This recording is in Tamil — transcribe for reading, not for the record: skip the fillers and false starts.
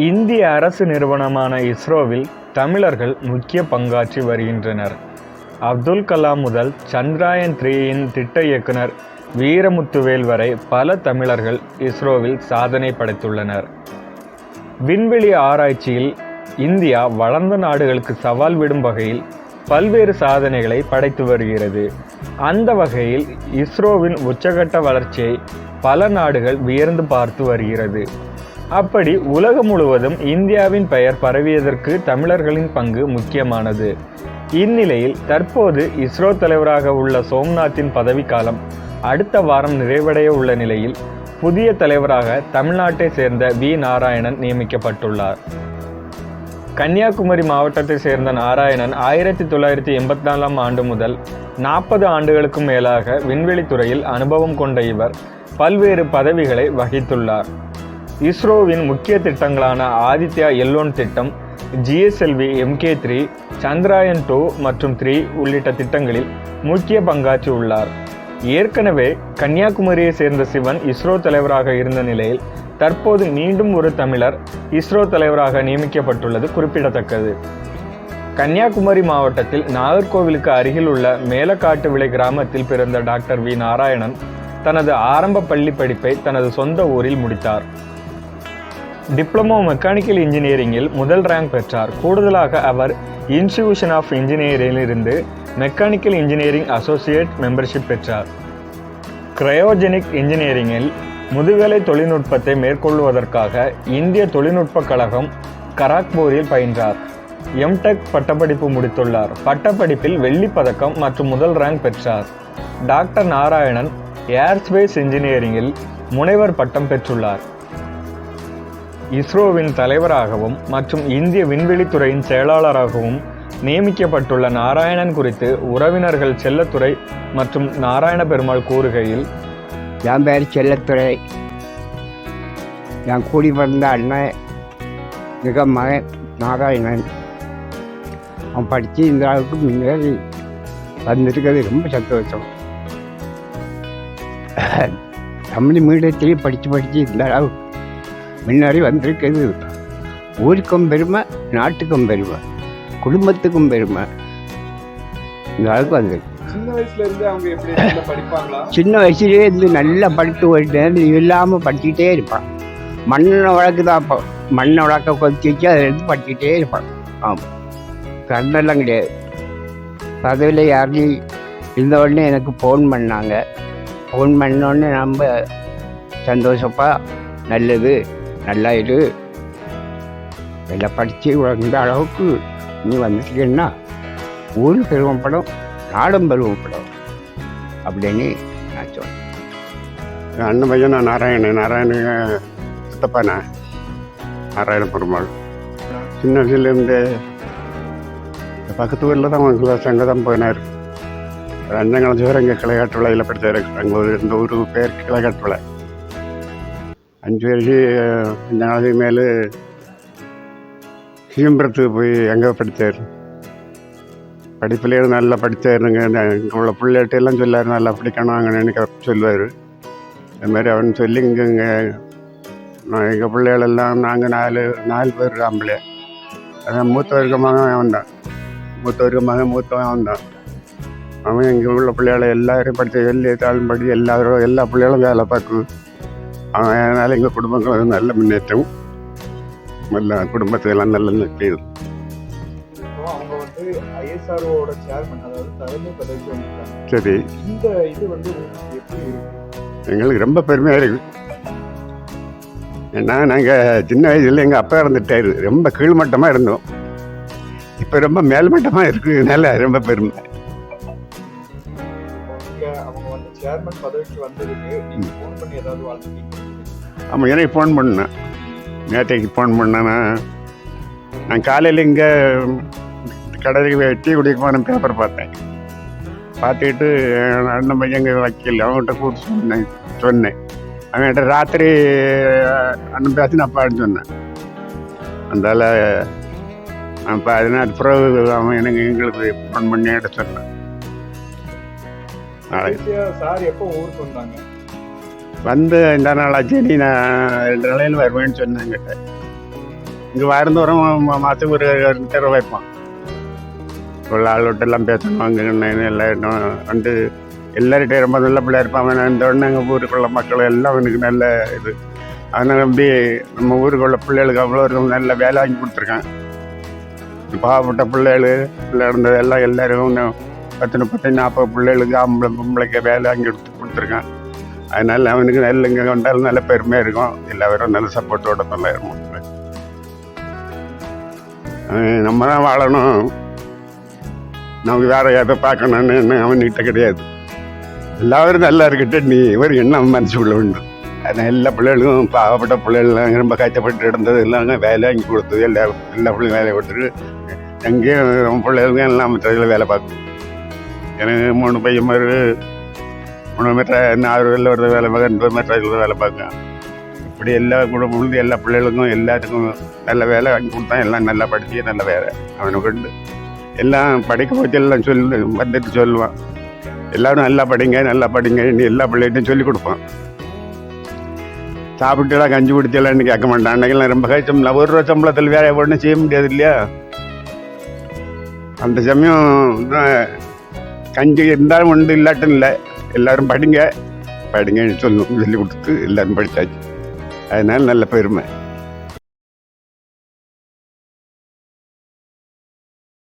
இந்திய அரசு நிறுவனமான இஸ்ரோவில் தமிழர்கள் முக்கிய பங்காற்றி வருகின்றனர். அப்துல் கலாம் முதல் சந்திரயான்-3யின் திட்ட இயக்குனர் வீரமுத்துவேல் வரை பல தமிழர்கள் இஸ்ரோவில் சாதனை படைத்துள்ளனர். விண்வெளி ஆராய்ச்சியில் இந்தியா வளர்ந்த நாடுகளுக்கு சவால் விடும் வகையில் பல்வேறு சாதனைகளை படைத்து வருகிறது. அந்த வகையில் இஸ்ரோவின் உச்சகட்ட வளர்ச்சியை பல நாடுகள் வியந்து பார்த்து வருகிறது. அப்படி உலகம் முழுவதும் இந்தியாவின் பெயர் பரவியதற்கு தமிழர்களின் பங்கு முக்கியமானது. இந்நிலையில் தற்போது இஸ்ரோ தலைவராக உள்ள சோம்நாத்தின் பதவிக்காலம் அடுத்த வாரம் நிறைவடைய உள்ள நிலையில் புதிய தலைவராக தமிழ்நாட்டை சேர்ந்த வி. நாராயணன் நியமிக்கப்பட்டுள்ளார். கன்னியாகுமரி மாவட்டத்தை சேர்ந்த நாராயணன் 1984ஆம் ஆண்டு முதல் 40 ஆண்டுகளுக்கும் மேலாக விண்வெளித்துறையில் அனுபவம் கொண்ட இவர் பல்வேறு பதவிகளை வகித்துள்ளார். இஸ்ரோவின் முக்கிய திட்டங்களான ஆதித்யா L1 திட்டம், GSLV Mk3, சந்திரயான்-2 மற்றும் 3 உள்ளிட்ட திட்டங்களில் முக்கிய பங்காற்றி உள்ளார். ஏற்கனவே கன்னியாகுமரியை சேர்ந்த சிவன் இஸ்ரோ தலைவராக இருந்த நிலையில் தற்போது மீண்டும் ஒரு தமிழர் இஸ்ரோ தலைவராக நியமிக்கப்பட்டுள்ளது குறிப்பிடத்தக்கது. கன்னியாகுமரி மாவட்டத்தில் நாகர்கோவிலுக்கு அருகில் உள்ள மேலக்காட்டு விளை கிராமத்தில் பிறந்த டாக்டர் வி. நாராயணன் தனது ஆரம்ப பள்ளி படிப்பை தனது சொந்த ஊரில் முடித்தார். டிப்ளமோ மெக்கானிக்கல் இன்ஜினியரிங்கில் முதல் ரேங்க் பெற்றார். கூடுதலாக அவர் இன்ஸ்டிடியூஷன் ஆஃப் இன்ஜினியரிங்கிலிருந்து மெக்கானிக்கல் இன்ஜினியரிங் அசோசியேட் மெம்பர்ஷிப் பெற்றார். கிரையோஜெனிக் இன்ஜினியரிங்கில் முதுகலை தொழில்நுட்பத்தை மேற்கொள்வதற்காக இந்திய தொழில்நுட்ப கழகம் கராக்பூரில் பயின்றார். எம்டெக் பட்டப்படிப்பு முடித்துள்ளார். பட்டப்படிப்பில் வெள்ளிப் பதக்கம் மற்றும் முதல் ரேங்க் பெற்றார். டாக்டர் நாராயணன் ஏர்ஸ்பேஸ் இன்ஜினியரிங்கில் முனைவர் பட்டம் பெற்றுள்ளார். இஸ்ரோவின் தலைவராகவும் மற்றும் இந்திய விண்வெளித்துறையின் செயலாளராகவும் நியமிக்கப்பட்டுள்ள நாராயணன் குறித்து உறவினர்கள் செல்லத்துறை மற்றும் நாராயண பெருமாள் கூறுகையில், என் பேர் செல்லத்துறை. என் கூடி பிறந்த அண்ணன் மிக மகன் நாராயணன். அவன் படித்து இந்த அளவுக்கு முன்னேறி வந்திருக்கிறது ரொம்ப சந்தோஷம். தமிழ் மீடியத்திலேயே படித்து இந்த அளவுக்கு முன்னேறி வந்திருக்கிறது ஊருக்கும் பெருமை, நாட்டுக்கும் பெருமை, குடும்பத்துக்கும் பெருமை. இந்த அளவுக்கு வந்திருக்கு. சின்ன வயசுலேயே இருந்து நல்லா படித்து போயிட்டு இல்லாமல் படிச்சுக்கிட்டே இருப்பான். மண்ணை வழக்கு தான். அப்போ மண்ணை வழக்க கொதிச்சு வச்சு அதில் இருந்து படிச்சுக்கிட்டே இருப்பான். ஆமாம், கண்ணெல்லாம் கிடையாது. பதவியில் யாரையும் இருந்த உடனே எனக்கு ஃபோன் பண்ணாங்க. ஃபோன் பண்ணோடனே நம்ம சந்தோஷப்பா, நல்லது, நல்லா இரு, எல்லாம் படித்து இந்த அளவுக்கு நீ வந்துட்டீங்கன்னா ஊர் பெருமைப்படும், நாடும் பெருமைப்படும் அப்படின்னு நான் சொன்னேன். அண்ணன் பையன் நான் நாராயண சித்தப்பா. நான் நாராயண பெருமாள் சின்ன வயசுலேருந்து பக்கத்து ஊரில் தான் கிளாஸ் அங்கே தான் போயினார். 5ஆம் கிளாஸ் வரை இங்கே கிளைகாட்டு விளையில் படித்தார். அங்கே இந்த ஊர் பேர் கிளைகாட்டு விளை. 5 வயசு 5ஆம் கிளாஸுக்கு மேலே சிதம்பரத்துக்கு போய் அங்கே படித்தார். படிப்பிலே நல்லா படித்தாருங்க. இங்கே உள்ள பிள்ளைகிட்டையெல்லாம் சொல்லார், நல்லா படிக்கணும் அங்கே நினைக்க சொல்லுவார். அதுமாதிரி அவன் சொல்லி இங்கே எங்கள் பிள்ளைகளெல்லாம் நாங்கள் 4 பேர் ஆம்பளை. அதான் மூத்தவருக்கு மகன் அவன் தான். மூத்தவன் அவன் தான். அவன் இங்கே உள்ள பிள்ளைகளை எல்லாரும் படித்த வெளியே தாளும் படி எல்லா பிள்ளைகளும் வேலை பார்க்கும். அவன் அதனால் எங்கள் குடும்பங்கள் நல்ல முன்னேற்றம், நல்ல குடும்பத்தையெல்லாம் நல்ல நிற்கிது. சரி, எங்களுக்கு ரொம்ப பெருமையாக இருக்குது. ஏன்னா நாங்கள் சின்ன வயசுல எங்கள் அப்பா இறந்துட்டாரு. ரொம்ப கீழ்மட்டமாக இருந்தோம். இப்போ ரொம்ப மேல்மட்டமாக இருக்குதுனால ரொம்ப பெருமை. ஆமாம், எனக்கு ஃபோன் பண்ணேன். நேற்றைக்கு ஃபோன் பண்ணேன்னா நான் காலையில் இங்கே கடைக்கு டீ குடிக்க போன பேப்பர் பார்த்தேன். பார்த்துக்கிட்டு அண்ணன் பையன் வக்கீல் அவங்ககிட்ட கூப்பிட்டு சொன்னேன். அவன்கிட்ட ராத்திரி அண்ணன் பேசி நான் பாடுன்னு சொன்னேன். அதனால் அப்போ அதனால் பிறகு அவன் எங்களுக்கு ஃபோன் பண்ணி எடுத்து சொன்னேன். வந்து இந்த நாளாச்சு, நீ நான் 2 நாளையில் வருவேன்னு சொன்னாங்கிட்ட. இங்கே வாரந்தோறும் மாதத்துக்கு ஒரு 2 தடவை வைப்பான். உள்ள ஆளோட்டெல்லாம் பேசணும் அங்கே எல்லாம் வந்து எல்லார்கிட்டையும் ரொம்ப நல்ல பிள்ளையா இருப்பான். அவன் இந்த உடனே எங்கள் ஊருக்குள்ள மக்கள் எல்லாம் அவனுக்கு நல்ல இது. அவனை நம்பி நம்ம ஊருக்குள்ள பிள்ளைகளுக்கு அவ்வளோ ஒரு நல்ல வேலை வாங்கி கொடுத்துருக்கான். பாவப்பட்ட பிள்ளை இருந்தது எல்லாம் எல்லாரும் 10, 30, 40 பிள்ளைகளுக்கு பொம்பளைக்கு வேலை வாங்கி கொடுத்துருக்கான். அதனால அவனுக்கு நல்ல இங்கே வந்தாலும் நல்ல பெருமையாக இருக்கும். எல்லாரும் நல்ல சப்போர்ட்டோட நல்லா இருக்கும். நம்ம தான் வாழணும், நமக்கு வேற எதை பார்க்கணும்னு அவன்கிட்ட கிடையாது. எல்லாரும் நல்லா இருக்கட்டு நீ ஒரு எண்ணம் மனசுக்குள்ள உண்டு. அதனால் எல்லா பிள்ளைகளுக்கும் பாவப்பட்ட பிள்ளைகள்லாம் ரொம்ப கஷ்டப்பட்டு இருந்தது எல்லாம் வேலை வாங்கி கொடுத்தது. எல்லா பிள்ளைங்களும் வேலையை கொடுத்துட்டு எங்கேயும் பிள்ளைகளுக்கும் எல்லாம் மற்றதில் வேலை பார்க்கும். எனக்கு 3 பையன் மாதிரி 3 மீட்டர் 6 ஒரு வேலை பார்க்க 2 மீட்டர் வேலை பார்க்கேன். இப்படி எல்லா குடும்பம் எல்லா பிள்ளைகளுக்கும் எல்லாத்துக்கும் நல்ல வேலை வாங்கி கொடுத்தான். எல்லாம் நல்லா படித்து நல்ல வேலை அவனுக்கு உண்டு. எல்லாம் படிக்க போச்சு எல்லாம் வந்துட்டு சொல்லுவான், எல்லோரும் நல்லா படிங்க நீ எல்லா பிள்ளைகிட்டையும் சொல்லி கொடுப்பான். சாப்பிட்டுலாம் கஞ்சி குடிச்சலான்னு கேட்க மாட்டான். அன்றைக்கெல்லாம் ரொம்ப கஷ்டம். ஒரு ரூபா சம்பளத்தில் வேலை ஒன்றும் செய்ய முடியாது இல்லையா. அந்த சமயம் கஞ்சி இருந்தாலும் ஒன்று இல்லாட்டும் இல்லை, எல்லோரும் படிங்கன்னு சொல்லி கொடுத்து எல்லோரும் படித்தாச்சு. அதனால நல்ல பெருமை.